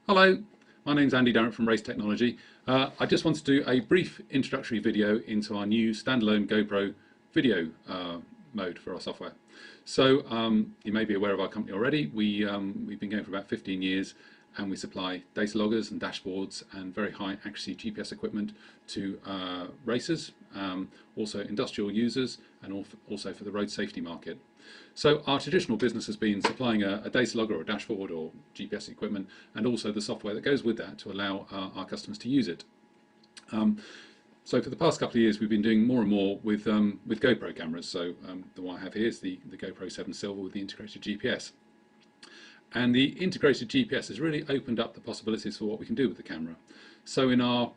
Hello, my name's Andy Darrant from Race Technology. I just want to do a brief introductory video into our new standalone GoPro video mode for our software. So you may be aware of our company already. We've been going for about 15 years and we supply data loggers and dashboards and very high accuracy GPS equipment to racers, also industrial users, and also for the road safety market. So our traditional business has been supplying a data logger or a dashboard or GPS equipment, and also the software that goes with that to allow our customers to use it. So for the past couple of years we've been doing more and more with GoPro cameras. So the one I have here is the GoPro 7 Silver with the integrated GPS. And the integrated GPS has really opened up the possibilities for what we can do with the camera. So in our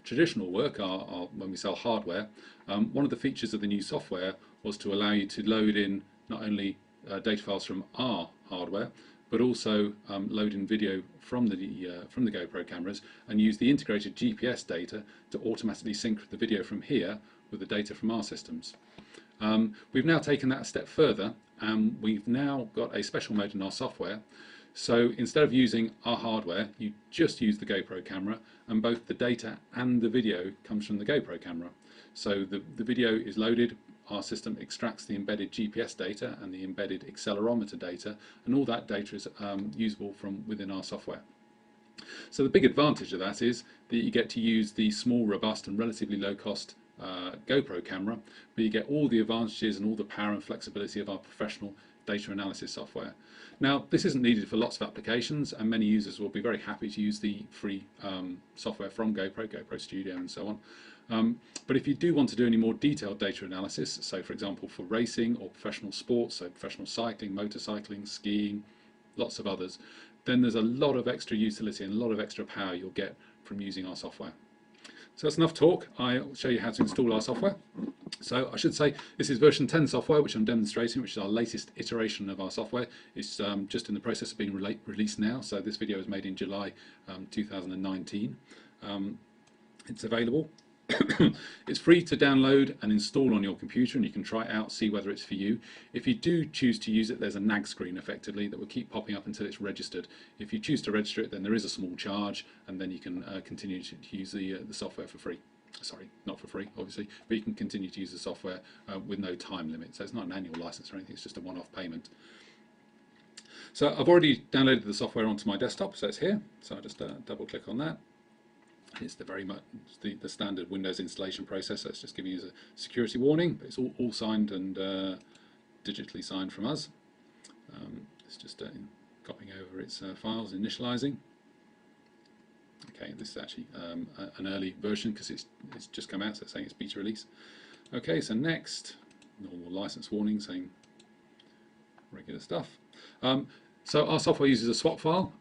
traditional work, when we sell hardware, one of the features of the new software was to allow you to load in not only data files from our hardware, but also load in video from the GoPro cameras and use the integrated GPS data to automatically sync the video from here with the data from our systems. We've now taken that a step further, and we've now got a special mode in our software. So instead of using our hardware, you just use the GoPro camera, and both the data and the video comes from the GoPro camera. So the video is loaded, our system extracts the embedded GPS data and the embedded accelerometer data, and all that data is usable from within our software. So the big advantage of that is that you get to use the small, robust and relatively low cost GoPro camera, but you get all the advantages and all the power and flexibility of our professional data analysis software. Now, this isn't needed for lots of applications, and many users will be very happy to use the free software from GoPro Studio and so on. But if you do want to do any more detailed data analysis, so for example for racing or professional sports, so professional cycling, motorcycling, skiing, lots of others, then there's a lot of extra utility and a lot of extra power you'll get from using our software. So that's enough talk. I'll show you how to install our software. So I should say this is version 10 software which I'm demonstrating, which is our latest iteration of our software. It's just in the process of being released now, so this video was made in July 2019. It's available. It's free to download and install on your computer, and you can try it out, see whether it's for you. If you do choose to use it, there's a nag screen effectively that will keep popping up until it's registered. If you choose to register it, then there is a small charge, and then you can continue to use the software for free. Sorry, not for free obviously, but you can continue to use the software with no time limit. So it's not an annual license or anything, it's just a one-off payment. So I've already downloaded the software onto my desktop, so it's here. So I'll just double click on that. It's the standard Windows installation process, so it's just giving you a security warning, but it's all signed and digitally signed from us. It's just copying over its files, initializing. Okay, this is actually an early version because it's just come out, so it's saying it's beta release. Okay, so next, normal license warning saying regular stuff. So our software uses a swap file.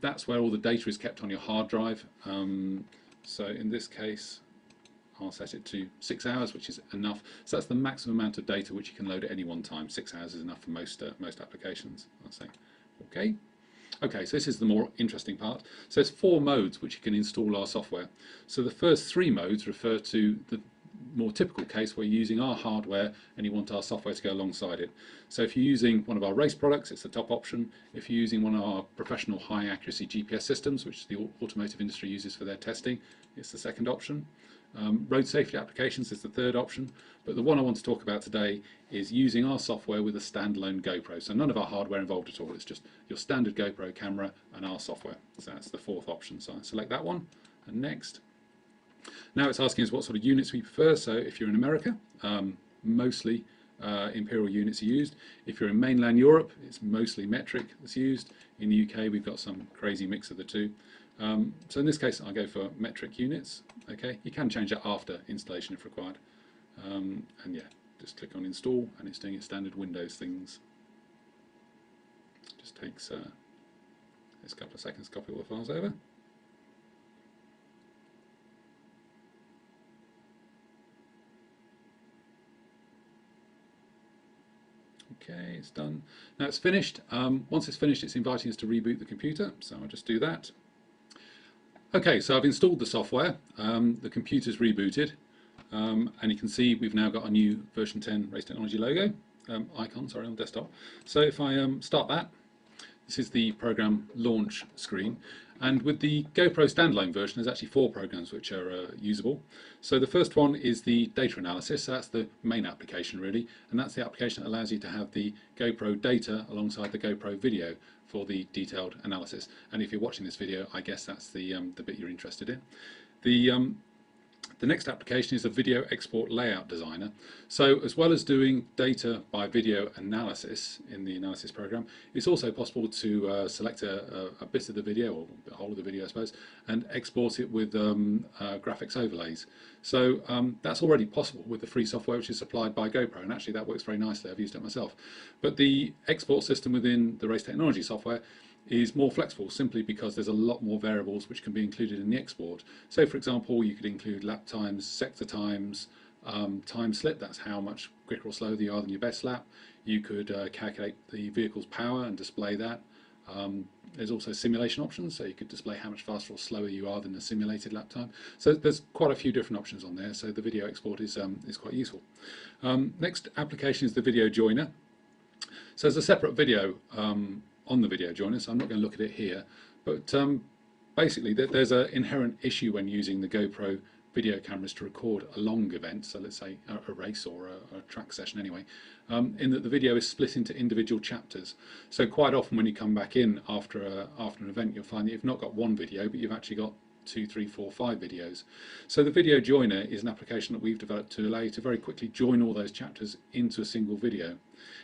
That's where all the data is kept on your hard drive. So in this case, I'll set it to 6 hours, which is enough. So that's the maximum amount of data which you can load at any one time. 6 hours is enough for most applications. I'll say OK. OK, so this is the more interesting part. So there's 4 modes which you can install our software. So the first 3 modes refer to the more typical case where you're using our hardware and you want our software to go alongside it. So if you're using one of our race products, it's the top option. If you're using one of our professional high accuracy GPS systems, which the automotive industry uses for their testing, it's the second option. Road safety applications is the third option, but the one I want to talk about today is using our software with a standalone GoPro. So none of our hardware involved at all, it's just your standard GoPro camera and our software. So that's the fourth option. So I select that one and next. Now it's asking us what sort of units we prefer. So if you're in America, mostly imperial units are used. If you're in mainland Europe, it's mostly metric that's used. In the UK, we've got some crazy mix of the two. So in this case, I'll go for metric units. Okay, you can change that after installation if required. And yeah, just click on install, and it's doing its standard Windows things. Just takes a couple of seconds to copy all the files over. Okay, it's done. Now it's finished. Once it's finished, it's inviting us to reboot the computer, so I'll just do that. Okay, so I've installed the software. The computer's rebooted, and you can see we've now got a new version 10 Race Technology logo icon, sorry, on desktop. So if I start that, this is the program launch screen, And with the GoPro standalone version, there's actually 4 programs which are usable. So the first one is the data analysis. So that's the main application really, and that's the application that allows you to have the GoPro data alongside the GoPro video for the detailed analysis. And if you're watching this video, I guess that's the bit you're interested in. The next application is a video export layout designer. So as well as doing data by video analysis in the analysis program, it's also possible to select a bit of the video, or the whole of the video I suppose, and export it with graphics overlays. So that's already possible with the free software which is supplied by GoPro, and actually that works very nicely. I've used it myself. But the export system within the Race Technology software is more flexible simply because there's a lot more variables which can be included in the export. So for example, you could include lap times, sector times, time slip, that's how much quicker or slower you are than your best lap. You could calculate the vehicle's power and display that. There's also simulation options, so you could display how much faster or slower you are than the simulated lap time. So there's quite a few different options on there, so the video export is quite useful. Next application is the video joiner. So there's a separate video on the video joiner, so I'm not going to look at it here, but basically there's an inherent issue when using the GoPro video cameras to record a long event, so let's say a race or a track session anyway, in that the video is split into individual chapters. So quite often when you come back in after an event, you'll find that you've not got one video, but you've actually got 2, 3, 4, 5 videos. So the video joiner is an application that we've developed to allow you to very quickly join all those chapters into a single video.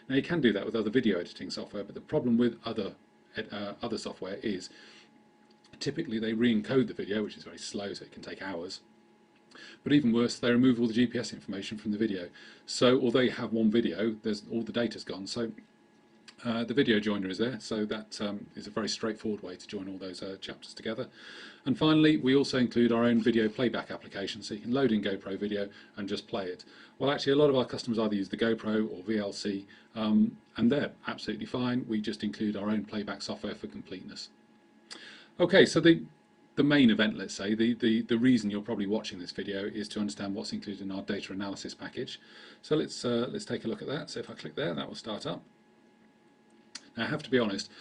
Now you can do that with other video editing software, but the problem with other software is typically they re-encode the video, which is very slow, so it can take hours. But even worse, they remove all the GPS information from the video. So although you have one video, all the data's gone. So the video joiner is there, so that is a very straightforward way to join all those chapters together. And finally, we also include our own video playback application, so you can load in GoPro video and just play it. Well, actually, a lot of our customers either use the GoPro or VLC, and they're absolutely fine. We just include our own playback software for completeness. Okay, so the main event, let's say, the reason you're probably watching this video is to understand what's included in our data analysis package. So let's take a look at that. So if I click there, that will start up. Now I have to be honest,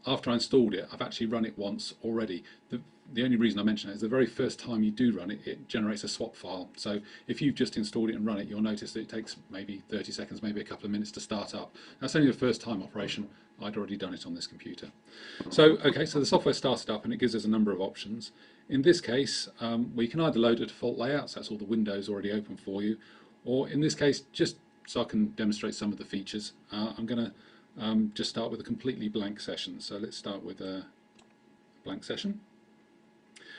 after I installed it, I've actually run it once already. The only reason I mention it is the very first time you do run it, it generates a swap file. So if you've just installed it and run it, you'll notice that it takes maybe 30 seconds, maybe a couple of minutes to start up. That's only the first time operation. I'd already done it on this computer. So okay, so the software started up and it gives us a number of options. In this case, we can either load a default layout, so that's all the windows already open for you, or in this case, just so I can demonstrate some of the features, I'm going to just start with a completely blank session. So let's start with a blank session.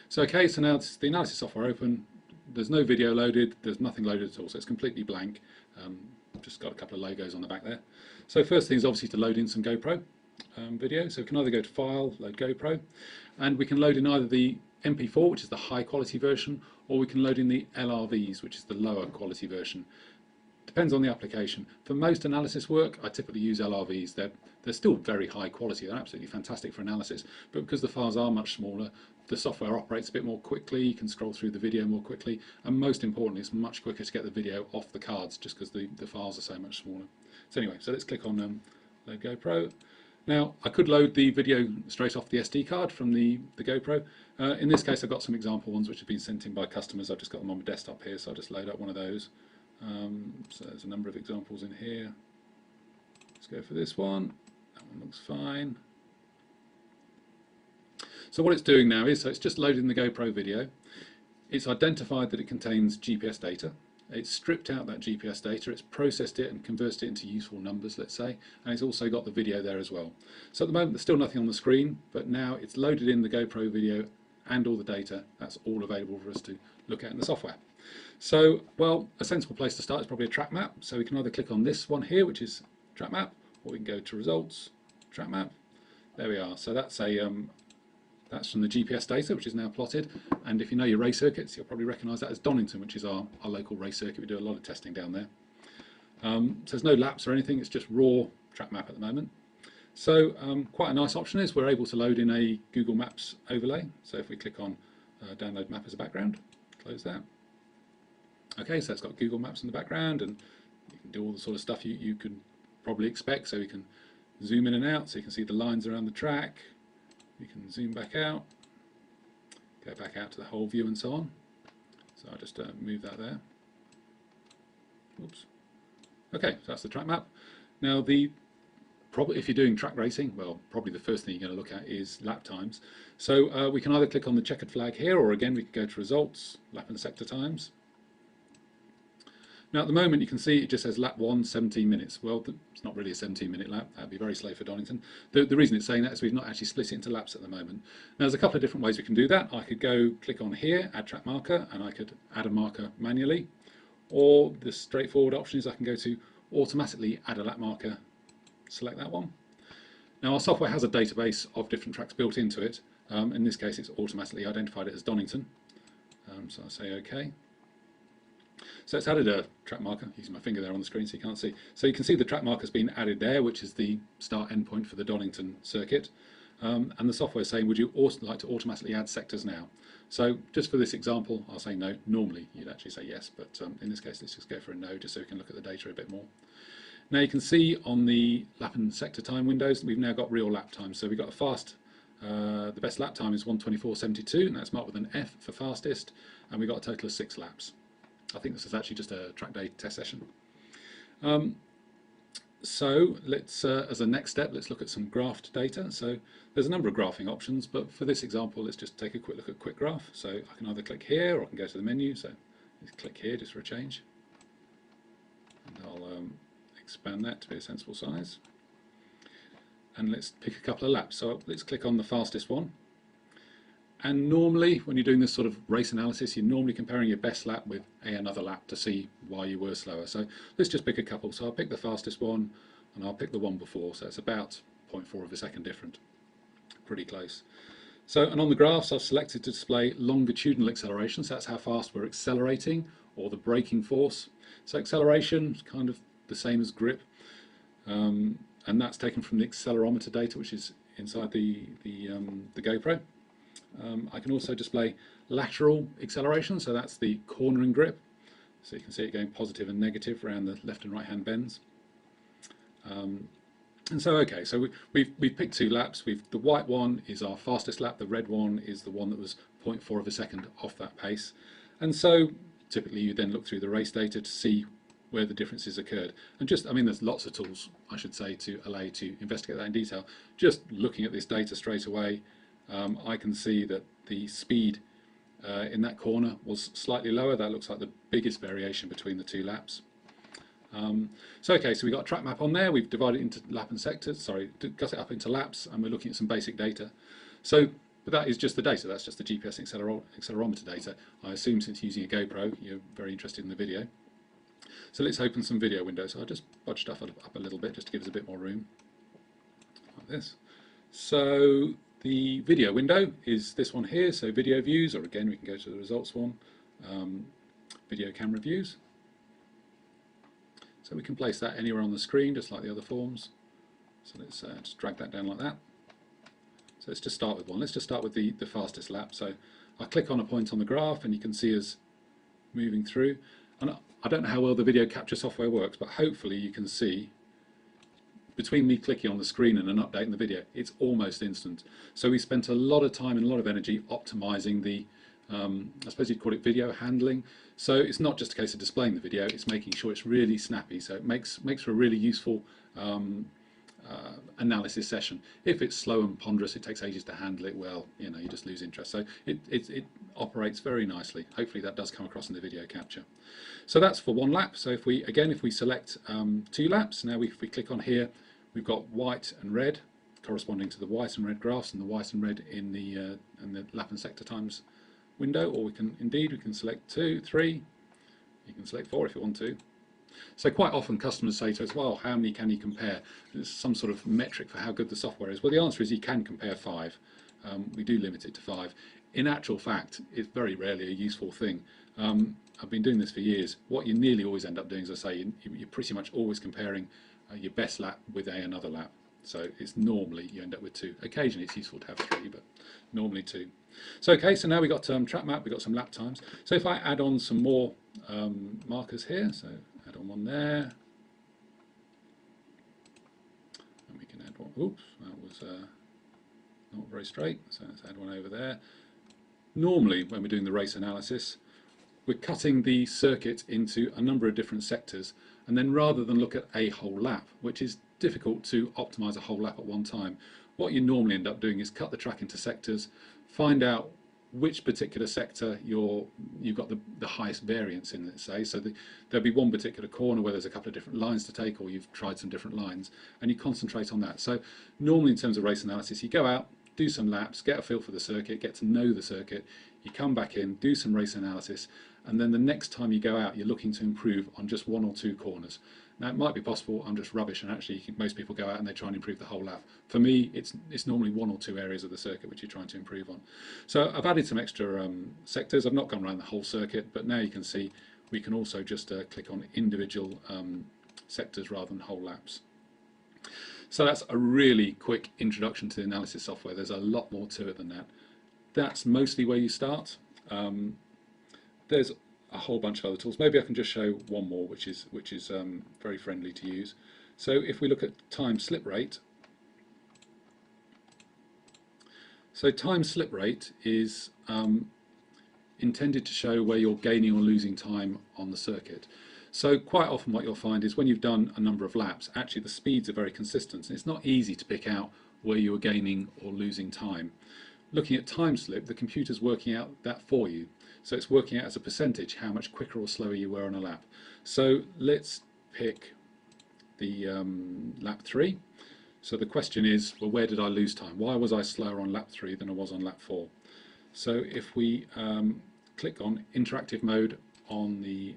So okay, so now it's the analysis software open, there's no video loaded, there's nothing loaded at all, so it's completely blank. Just got a couple of logos on the back there. So first thing is obviously to load in some GoPro video. So we can either go to File, Load GoPro, and we can load in either the MP4, which is the high quality version, or we can load in the LRVs, which is the lower quality version. Depends on the application. For most analysis work, I typically use LRVs. They're still very high quality. They're absolutely fantastic for analysis. But because the files are much smaller, the software operates a bit more quickly. You can scroll through the video more quickly. And most importantly, it's much quicker to get the video off the cards just because the files are so much smaller. So anyway, so let's click on Load GoPro. Now, I could load the video straight off the SD card from the GoPro. In this case, I've got some example ones which have been sent in by customers. I've just got them on my desktop here, so I'll just load up one of those. So there's a number of examples in here. Let's go for this one. That one looks fine. So what it's doing now is, so it's just loading the GoPro video. It's identified that it contains GPS data. It's stripped out that GPS data, it's processed it and converted it into useful numbers, let's say, and it's also got the video there as well. So at the moment there's still nothing on the screen, but now it's loaded in the GoPro video and all the data. That's all available for us to look at in the software. So, well, a sensible place to start is probably a track map. So we can either click on this one here, which is track map, or we can go to results, track map. There we are. So that's that's from the GPS data, which is now plotted. And if you know your race circuits, you'll probably recognise that as Donington, which is our local race circuit. We do a lot of testing down there. So there's no laps or anything. It's just raw track map at the moment. So quite a nice option is we're able to load in a Google Maps overlay. So if we click on download map as a background, close that. Okay, so it's got Google Maps in the background, and you can do all the sort of stuff you could probably expect. So you can zoom in and out, so you can see the lines around the track. You can zoom back out, go back out to the whole view and so on. So I'll just move that there. Oops. Okay, so that's the track map. Now if you're doing track racing, well, probably the first thing you're going to look at is lap times. So we can either click on the checkered flag here, or again we can go to results, lap and sector times. Now at the moment you can see it just says lap 1, 17 minutes. Well, it's not really a 17-minute lap. That would be very slow for Donington. The reason it's saying that is we've not actually split it into laps at the moment. Now there's a couple of different ways we can do that. I could go click on here, add track marker, and I could add a marker manually. Or the straightforward option is I can go to automatically add a lap marker, select that one. Now our software has a database of different tracks built into it. In this case it's automatically identified it as Donington. So I say OK. So it's added a track marker, using my finger there on the screen so you can't see. So you can see the track marker has been added there, which is the start end point for the Donington circuit. And the software is saying, would you also like to automatically add sectors now? So just for this example, I'll say no. Normally you'd actually say yes, but in this case let's just go for a no, just so we can look at the data a bit more. Now you can see on the lap and sector time windows we've now got real lap time. So we've got a fast, the best lap time is 1:24.72, and that's marked with an F for fastest, and we've got a total of 6 laps. I think this is actually just a track day test session. So let's, as a next step, let's look at some graphed data. So there's a number of graphing options, but for this example, let's just take a quick look at quick graph. So I can either click here or I can go to the menu. So let's click here just for a change. And I'll expand that to be a sensible size. And let's pick a couple of laps. So let's click on the fastest one. And normally, when you're doing this sort of race analysis, you're normally comparing your best lap with another lap to see why you were slower. So let's just pick a couple. So I'll pick the fastest one, and I'll pick the one before. So it's about 0.4 of a second different. Pretty close. So, and on the graphs, I've selected to display longitudinal acceleration. So that's how fast we're accelerating, or the braking force. So acceleration is kind of the same as grip, and that's taken from the accelerometer data, which is inside the GoPro. I can also display lateral acceleration, so that's the cornering grip. So you can see it going positive and negative around the left and right hand bends. And so, okay, so we've picked 2 laps. The white one is our fastest lap, the red one is the one that was 0.4 of a second off that pace. And so typically you then look through the race data to see where the differences occurred. And just, I mean, there's lots of tools, I should say, to allow you to investigate that in detail. Just looking at this data straight away, I can see that the speed in that corner was slightly lower. That looks like the biggest variation between the 2 laps. So okay, so we've got a track map on there. We've divided it into lap and sectors, sorry, got it up into laps, and we're looking at some basic data. So, but that is just the data, that's just the GPS accelerometer data. I assume since using a GoPro, you're very interested in the video. So let's open some video windows. So I'll just budge stuff up a little bit just to give us a bit more room, like this. So the video window is this one here, so video views, or again we can go to the results one, video camera views. So we can place that anywhere on the screen, just like the other forms. So let's just drag that down like that. So let's just start with one. Let's just start with the fastest lap. So I click on a point on the graph and you can see us moving through. And I don't know how well the video capture software works, but hopefully you can see between me clicking on the screen and an update in the video, it's almost instant. So we spent a lot of time and a lot of energy optimizing the, I suppose you'd call it video handling. So it's not just a case of displaying the video, it's making sure it's really snappy. So it makes for a really useful analysis session. If it's slow and ponderous, it takes ages to handle it, well, you know, you just lose interest. So it operates very nicely. Hopefully that does come across in the video capture. So that's for one lap. So if we select 2 laps, now if we click on here, we've got white and red corresponding to the white and red graphs, and the white and red in the lap and sector times window, or we can select 2, 3, you can select 4 if you want to. So quite often customers say to us, well, how many can you compare? There's some sort of metric for how good the software is. Well, the answer is you can compare 5. We do limit it to 5. In actual fact, it's very rarely a useful thing. I've been doing this for years. What you nearly always end up doing, as I say, you're pretty much always comparing your best lap with another lap. So it's normally you end up with 2. Occasionally it's useful to have 3, but normally 2. So okay, so now we've got track map, we've got some lap times. So if I add on some more markers here, so add on one there, and we can add one. Oops, that was not very straight, so let's add one over there. Normally, when we're doing the race analysis, we're cutting the circuit into a number of different sectors, and then rather than look at a whole lap, which is difficult to optimize a whole lap at one time, what you normally end up doing is cut the track into sectors, find out which particular sector you've got the highest variance in, let's say. So there'll be one particular corner where there's a couple of different lines to take, or you've tried some different lines, and you concentrate on that. So normally in terms of race analysis, you go out, do some laps, get a feel for the circuit, get to know the circuit, you come back in, do some race analysis, and then the next time you go out, you're looking to improve on just one or two corners. Now, it might be possible I'm just rubbish, and actually most people go out and they try and improve the whole lap. For me, it's normally one or two areas of the circuit which you're trying to improve on. So I've added some extra sectors. I've not gone around the whole circuit, but now you can see we can also just click on individual sectors rather than whole laps. So that's a really quick introduction to the analysis software. There's a lot more to it than that. That's mostly where you start. There's a whole bunch of other tools. Maybe I can just show one more, which is very friendly to use. So if we look at time slip rate, so time slip rate is intended to show where you're gaining or losing time on the circuit. So quite often what you'll find is when you've done a number of laps, actually the speeds are very consistent, and it's not easy to pick out where you are gaining or losing time. Looking at time slip, the computer's working out that for you. So it's working out as a percentage how much quicker or slower you were on a lap. So let's pick the lap 3. So the question is, well, where did I lose time? Why was I slower on lap 3 than I was on lap 4? So if we click on interactive mode on the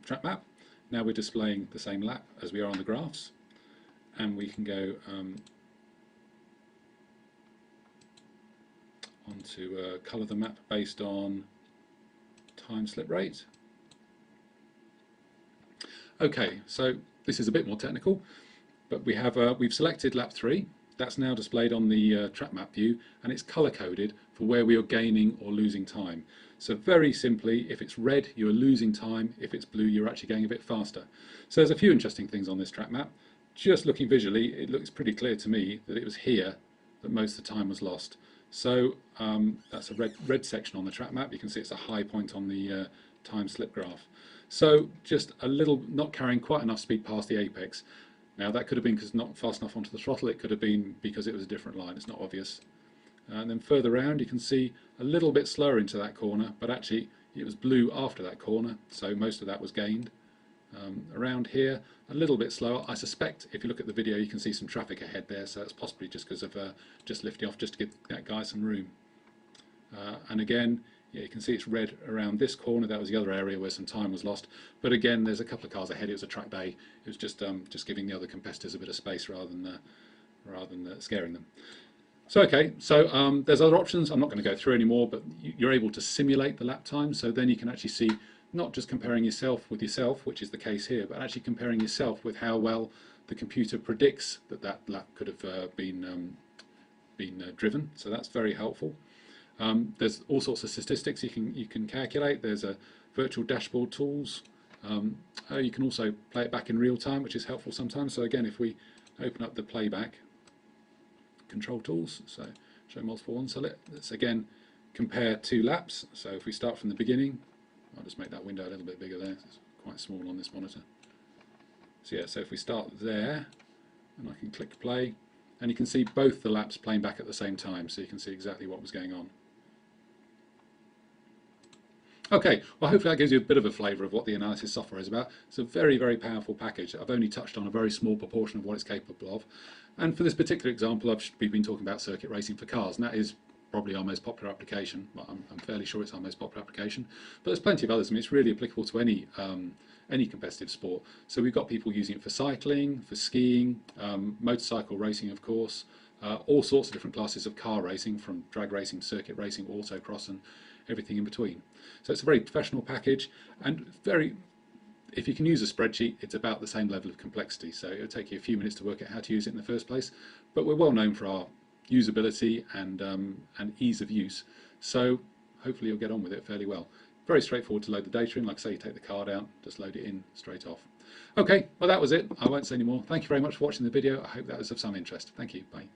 track map, now we're displaying the same lap as we are on the graphs, and we can go onto colour the map based on time slip rate. Okay, so this is a bit more technical, but we've selected lap 3. That's now displayed on the track map view, and it's color coded for where we are gaining or losing time. So very simply, if it's red, you're losing time. If it's blue, you're actually going a bit faster. So there's a few interesting things on this track map. Just looking visually, it looks pretty clear to me that it was here that most of the time was lost. So that's a red section on the track map. You can see it's a high point on the time slip graph. So just a little, not carrying quite enough speed past the apex. Now that could have been because not fast enough onto the throttle. It could have been because it was a different line. It's not obvious. And then further around, you can see a little bit slower into that corner, but actually it was blue after that corner, so most of that was gained. Around here, a little bit slower. I suspect if you look at the video, you can see some traffic ahead there, so it's possibly just because of just lifting off, just to give that guy some room. And again, yeah, you can see it's red around this corner. That was the other area where some time was lost. But again, there's a couple of cars ahead. It was a track day. It was just giving the other competitors a bit of space rather than scaring them. So okay, so there's other options. I'm not going to go through anymore, but you're able to simulate the lap time. So then you can actually see not just comparing yourself with yourself, which is the case here, but actually comparing yourself with how well the computer predicts that that lap could have been driven. So that's very helpful. There's all sorts of statistics you can calculate. There's a virtual dashboard tools. You can also play it back in real time, which is helpful sometimes. So again, if we open up the playback control tools, so show multiple ones. So let's again compare two laps. So if we start from the beginning, I'll just make that window a little bit bigger there. It's quite small on this monitor. So yeah, so if we start there, and I can click play, and you can see both the laps playing back at the same time, so you can see exactly what was going on. Okay, well hopefully that gives you a bit of a flavour of what the analysis software is about. It's a very, very powerful package. I've only touched on a very small proportion of what it's capable of. And for this particular example, we've been talking about circuit racing for cars, and that is probably our most popular application. Well, I'm fairly sure it's our most popular application, but there's plenty of others. I mean, it's really applicable to any competitive sport. So we've got people using it for cycling, for skiing, motorcycle racing, of course, all sorts of different classes of car racing, from drag racing, circuit racing, autocross, and everything in between. So it's a very professional package, and if you can use a spreadsheet, it's about the same level of complexity. So it'll take you a few minutes to work out how to use it in the first place, but we're well known for our usability and ease of use. So hopefully you'll get on with it fairly well. Very straightforward to load the data in. Like I say, you take the card out, just load it in straight off. Okay, well that was it. I won't say any more. Thank you very much for watching the video. I hope that was of some interest. Thank you. Bye.